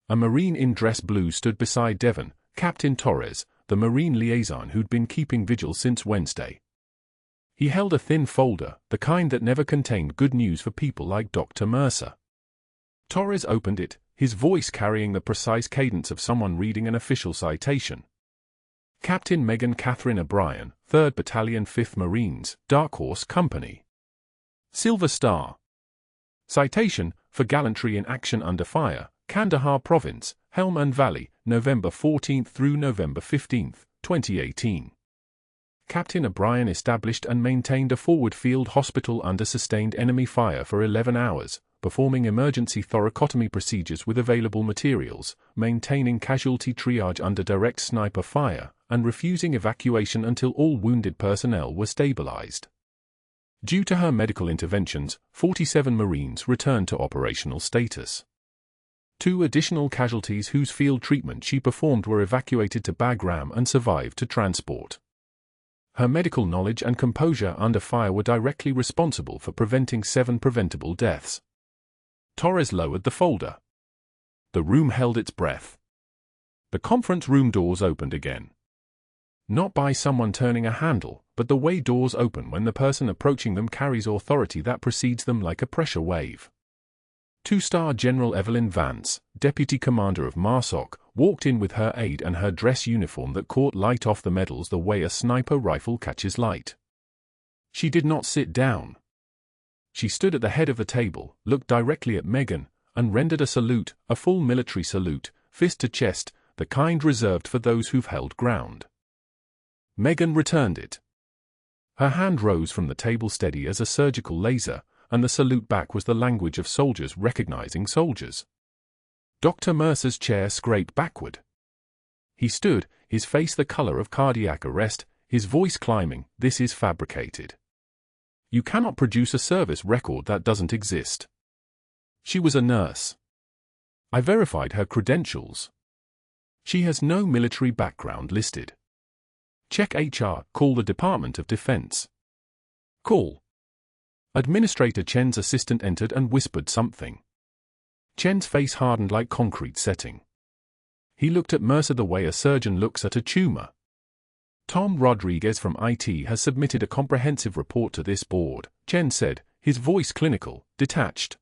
A Marine in dress blue stood beside Devon, Captain Torres, the Marine liaison who'd been keeping vigil since Wednesday. He held a thin folder, the kind that never contained good news for people like Dr. Mercer. Torres opened it, his voice carrying the precise cadence of someone reading an official citation. Captain Megan Catherine O'Brien, 3rd Battalion 5th Marines, Dark Horse Company. Silver Star. Citation, for gallantry in action under fire, Kandahar Province, Helmand Valley, November 14 through November 15, 2018. Captain O'Brien established and maintained a forward field hospital under sustained enemy fire for 11 hours, performing emergency thoracotomy procedures with available materials, maintaining casualty triage under direct sniper fire, and refusing evacuation until all wounded personnel were stabilized. Due to her medical interventions, 47 Marines returned to operational status. 2 additional casualties whose field treatment she performed were evacuated to Bagram and survived to transport. Her medical knowledge and composure under fire were directly responsible for preventing 7 preventable deaths. Torres lowered the folder. The room held its breath. The conference room doors opened again. Not by someone turning a handle, but the way doors open when the person approaching them carries authority that precedes them like a pressure wave. Two-star General Evelyn Vance, Deputy Commander of MARSOC, walked in with her aide and her dress uniform that caught light off the medals the way a sniper rifle catches light. She did not sit down. She stood at the head of the table, looked directly at Megan, and rendered a salute, a full military salute, fist to chest, the kind reserved for those who've held ground. Megan returned it. Her hand rose from the table steady as a surgical laser, and the salute back was the language of soldiers recognizing soldiers. Dr. Mercer's chair scraped backward. He stood, his face the color of cardiac arrest, his voice climbing, "This is fabricated. You cannot produce a service record that doesn't exist." She was a nurse. I verified her credentials. She has no military background listed. Check HR, call the Department of Defense. Call. Administrator Chen's assistant entered and whispered something. Chen's face hardened like concrete setting. He looked at Mercer the way a surgeon looks at a tumor. Tom Rodriguez from IT has submitted a comprehensive report to this board, Chen said, his voice clinical, detached.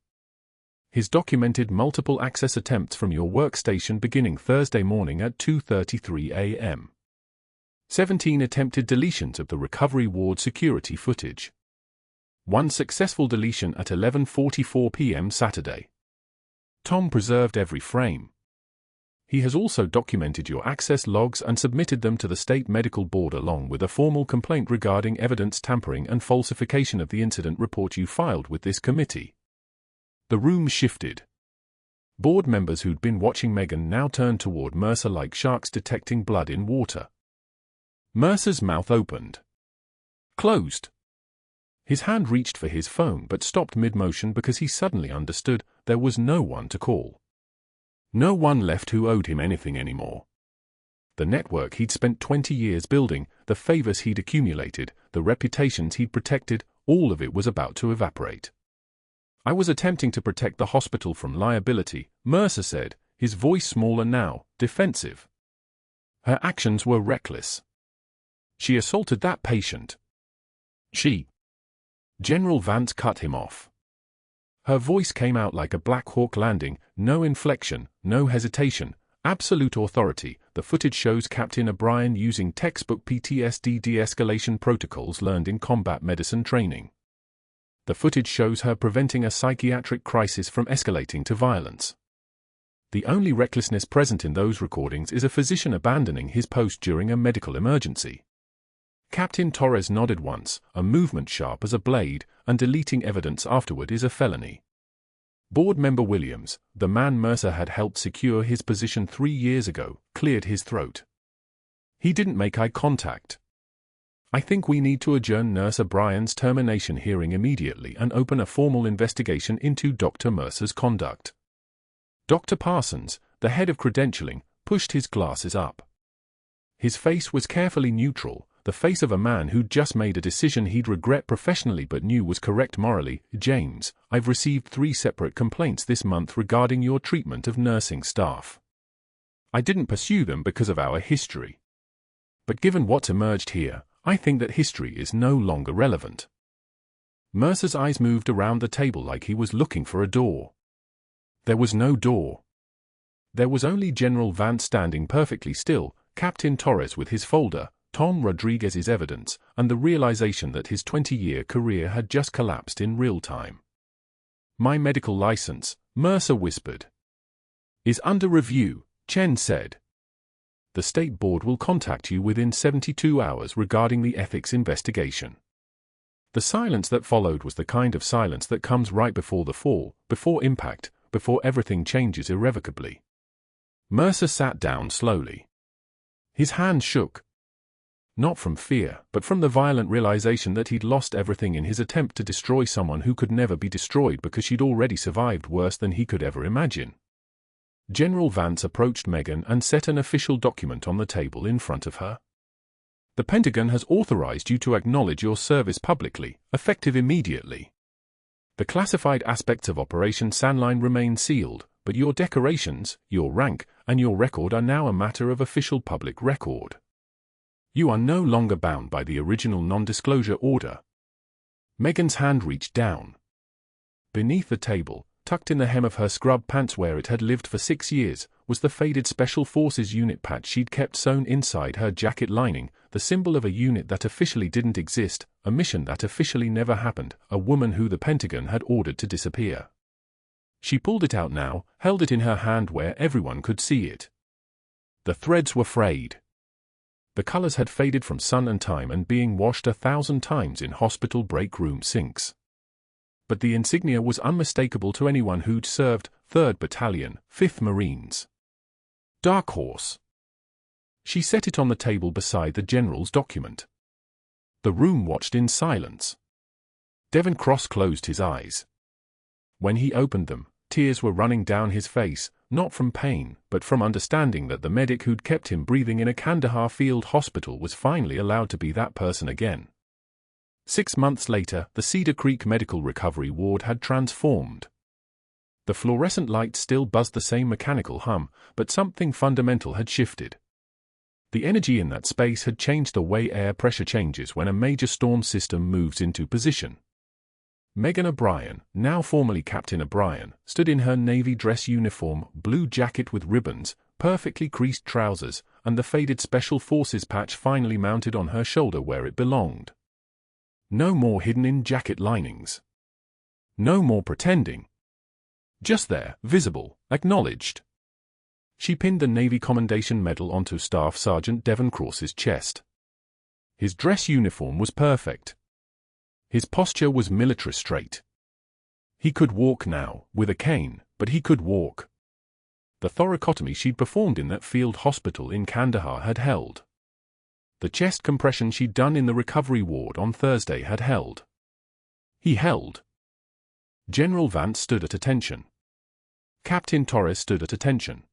He's documented multiple access attempts from your workstation beginning Thursday morning at 2:33 a.m. 17 attempted deletions of the recovery ward security footage. 1 successful deletion at 11:44 p.m. Saturday. Tom preserved every frame. He has also documented your access logs and submitted them to the state medical board along with a formal complaint regarding evidence tampering and falsification of the incident report you filed with this committee. The room shifted. Board members who'd been watching Megan now turned toward Mercer like sharks detecting blood in water. Mercer's mouth opened. Closed. His hand reached for his phone but stopped mid-motion because he suddenly understood there was no one to call. No one left who owed him anything anymore. The network he'd spent 20 years building, the favors he'd accumulated, the reputations he'd protected, all of it was about to evaporate. I was attempting to protect the hospital from liability, Mercer said, his voice smaller now, defensive. Her actions were reckless. She assaulted that patient. General Vance cut him off. Her voice came out like a Black Hawk landing, no inflection, no hesitation, absolute authority. The footage shows Captain O'Brien using textbook PTSD de-escalation protocols learned in combat medicine training. The footage shows her preventing a psychiatric crisis from escalating to violence. The only recklessness present in those recordings is a physician abandoning his post during a medical emergency. Captain Torres nodded once, a movement sharp as a blade, and deleting evidence afterward is a felony. Board member Williams, the man Mercer had helped secure his position 3 years ago, cleared his throat. He didn't make eye contact. I think we need to adjourn Nurse O'Brien's termination hearing immediately and open a formal investigation into Dr. Mercer's conduct. Dr. Parsons, the head of credentialing, pushed his glasses up. His face was carefully neutral, the face of a man who'd just made a decision he'd regret professionally but knew was correct morally. James, I've received 3 separate complaints this month regarding your treatment of nursing staff. I didn't pursue them because of our history. But given what's emerged here, I think that history is no longer relevant. Mercer's eyes moved around the table like he was looking for a door. There was no door. There was only General Vance standing perfectly still, Captain Torres with his folder, Tom Rodriguez's evidence, and the realization that his 20-year career had just collapsed in real time. My medical license, Mercer whispered. Is under review, Chen said. The state board will contact you within 72 hours regarding the ethics investigation. The silence that followed was the kind of silence that comes right before the fall, before impact, before everything changes irrevocably. Mercer sat down slowly. His hand shook. Not from fear, but from the violent realization that he'd lost everything in his attempt to destroy someone who could never be destroyed because she'd already survived worse than he could ever imagine. General Vance approached Megan and set an official document on the table in front of her. The Pentagon has authorized you to acknowledge your service publicly, effective immediately. The classified aspects of Operation Sandline remain sealed, but your decorations, your rank, and your record are now a matter of official public record. You are no longer bound by the original non-disclosure order." Megan's hand reached down. Beneath the table, tucked in the hem of her scrub pants where it had lived for 6 years, was the faded Special Forces unit patch she'd kept sewn inside her jacket lining, the symbol of a unit that officially didn't exist, a mission that officially never happened, a woman who the Pentagon had ordered to disappear. She pulled it out now, held it in her hand where everyone could see it. The threads were frayed. The colors had faded from sun and time and being washed 1,000 times in hospital break room sinks. But the insignia was unmistakable to anyone who'd served 3rd Battalion, 5th Marines. Dark Horse. She set it on the table beside the general's document. The room watched in silence. Devon Cross closed his eyes. When he opened them, tears were running down his face, not from pain, but from understanding that the medic who'd kept him breathing in a Kandahar field hospital was finally allowed to be that person again. 6 months later, the Cedar Creek Medical recovery ward had transformed. The fluorescent lights still buzzed the same mechanical hum, but something fundamental had shifted. The energy in that space had changed the way air pressure changes when a major storm system moves into position. Megan O'Brien, now formerly Captain O'Brien, stood in her navy dress uniform, blue jacket with ribbons, perfectly creased trousers, and the faded Special Forces patch finally mounted on her shoulder where it belonged. No more hidden in jacket linings. No more pretending. Just there, visible, acknowledged. She pinned the Navy Commendation Medal onto Staff Sergeant Devon Cross's chest. His dress uniform was perfect. His posture was military straight. He could walk now, with a cane, but he could walk. The thoracotomy she'd performed in that field hospital in Kandahar had held. The chest compression she'd done in the recovery ward on Thursday had held. He held. General Vance stood at attention. Captain Torres stood at attention.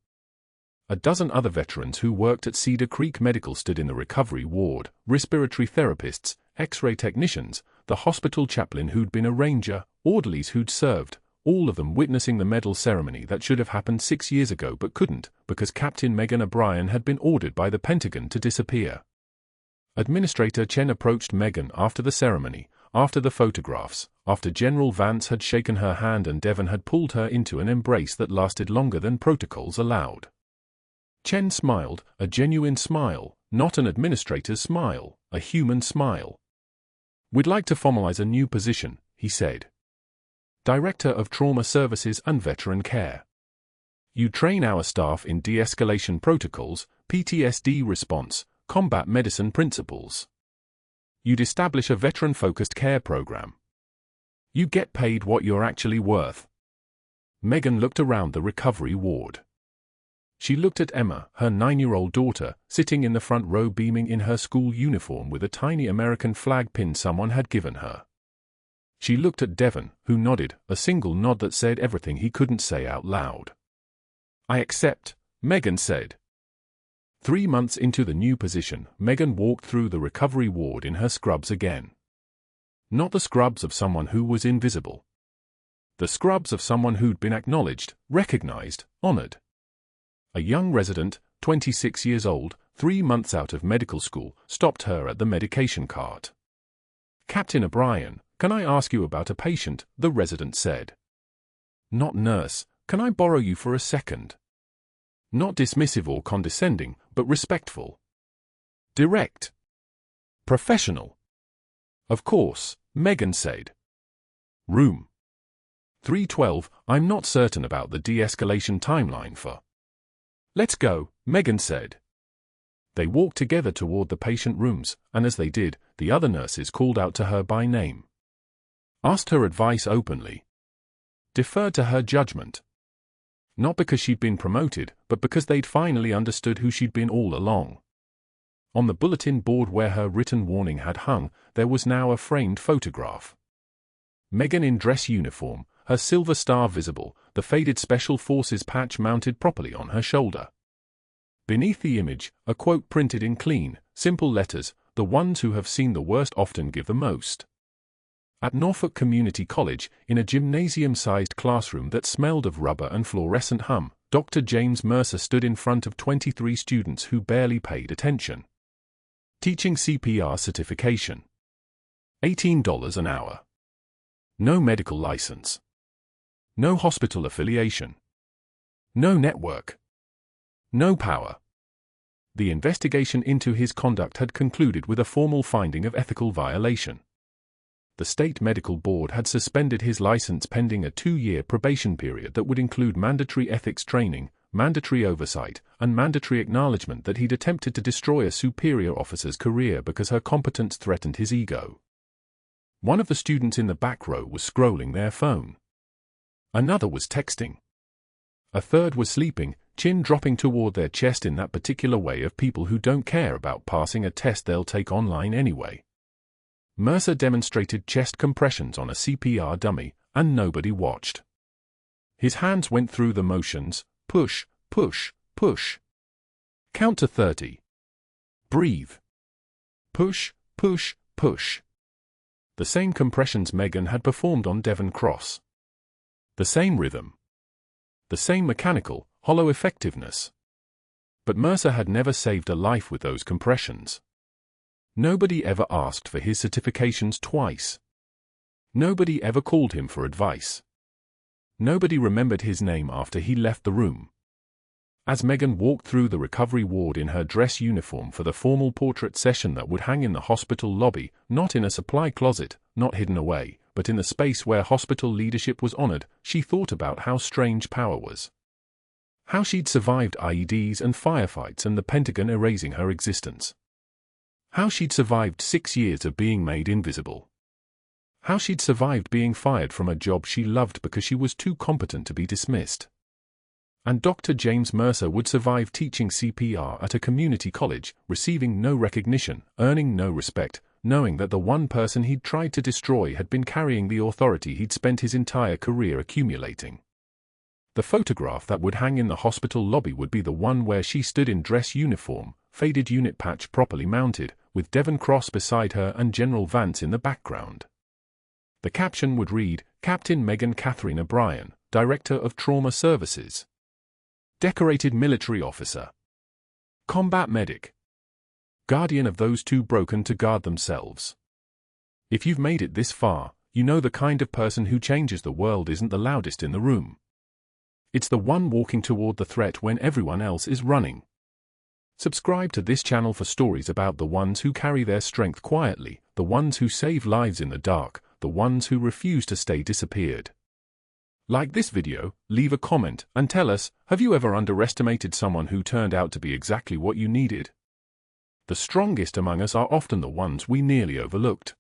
A dozen other veterans who worked at Cedar Creek Medical stood in the recovery ward, respiratory therapists, X-ray technicians, the hospital chaplain who'd been a ranger, orderlies who'd served, all of them witnessing the medal ceremony that should have happened 6 years ago but couldn't, because Captain Megan O'Brien had been ordered by the Pentagon to disappear. Administrator Chen approached Megan after the ceremony, after the photographs, after General Vance had shaken her hand and Devon had pulled her into an embrace that lasted longer than protocols allowed. Chen smiled, a genuine smile, not an administrator's smile, a human smile. "We'd like to formalize a new position," he said. "Director of Trauma Services and Veteran Care. You train our staff in de-escalation protocols, PTSD response, combat medicine principles. You'd establish a veteran-focused care program. You get paid what you're actually worth." Megan looked around the recovery ward. She looked at Emma, her 9-year-old daughter, sitting in the front row beaming in her school uniform with a tiny American flag pin someone had given her. She looked at Devon, who nodded, a single nod that said everything he couldn't say out loud. "I accept," Megan said. 3 months into the new position, Megan walked through the recovery ward in her scrubs again. Not the scrubs of someone who was invisible. The scrubs of someone who'd been acknowledged, recognized, honored. A young resident, 26 years old, 3 months out of medical school, stopped her at the medication cart. "Captain O'Brien, can I ask you about a patient?" the resident said. "Not nurse, can I borrow you for a second?" Not dismissive or condescending, but respectful. Direct. Professional. "Of course," Megan said. "Room 312, I'm not certain about the de-escalation timeline for." "Let's go," Megan said. They walked together toward the patient rooms, and as they did, the other nurses called out to her by name. Asked her advice openly. Deferred to her judgment. Not because she'd been promoted, but because they'd finally understood who she'd been all along. On the bulletin board where her written warning had hung, there was now a framed photograph. Megan in dress uniform, her silver star visible, the faded Special Forces patch mounted properly on her shoulder. Beneath the image, a quote printed in clean, simple letters, "The ones who have seen the worst often give the most." At Norfolk Community College, in a gymnasium-sized classroom that smelled of rubber and fluorescent hum, Dr. James Mercer stood in front of 23 students who barely paid attention. Teaching CPR certification. $18 an hour. No medical license. No hospital affiliation. No network. No power. The investigation into his conduct had concluded with a formal finding of ethical violation. The state medical board had suspended his license pending a 2-year probation period that would include mandatory ethics training, mandatory oversight, and mandatory acknowledgement that he'd attempted to destroy a superior officer's career because her competence threatened his ego. One of the students in the back row was scrolling their phone. Another was texting. A third was sleeping, chin dropping toward their chest in that particular way of people who don't care about passing a test they'll take online anyway. Mercer demonstrated chest compressions on a CPR dummy, and nobody watched. His hands went through the motions, push, push, push. Count to 30. Breathe. Push, push, push. The same compressions Megan had performed on Devon Cross. The same rhythm. The same mechanical, hollow effectiveness. But Mercer had never saved a life with those compressions. Nobody ever asked for his certifications twice. Nobody ever called him for advice. Nobody remembered his name after he left the room. As Megan walked through the recovery ward in her dress uniform for the formal portrait session that would hang in the hospital lobby, not in a supply closet, not hidden away, but in the space where hospital leadership was honored, she thought about how strange power was. How she'd survived IEDs and firefights and the Pentagon erasing her existence. How she'd survived 6 years of being made invisible. How she'd survived being fired from a job she loved because she was too competent to be dismissed. And Dr. James Mercer would survive teaching CPR at a community college, receiving no recognition, earning no respect, knowing that the one person he'd tried to destroy had been carrying the authority he'd spent his entire career accumulating. The photograph that would hang in the hospital lobby would be the one where she stood in dress uniform, faded unit patch properly mounted, with Devon Cross beside her and General Vance in the background. The caption would read, Captain Megan Catherine O'Brien, Director of Trauma Services. Decorated military officer. Combat medic. Guardian of those too broken to guard themselves. If you've made it this far, you know the kind of person who changes the world isn't the loudest in the room. It's the one walking toward the threat when everyone else is running. Subscribe to this channel for stories about the ones who carry their strength quietly, the ones who save lives in the dark, the ones who refuse to stay disappeared. Like this video, leave a comment, and tell us, have you ever underestimated someone who turned out to be exactly what you needed? The strongest among us are often the ones we nearly overlooked.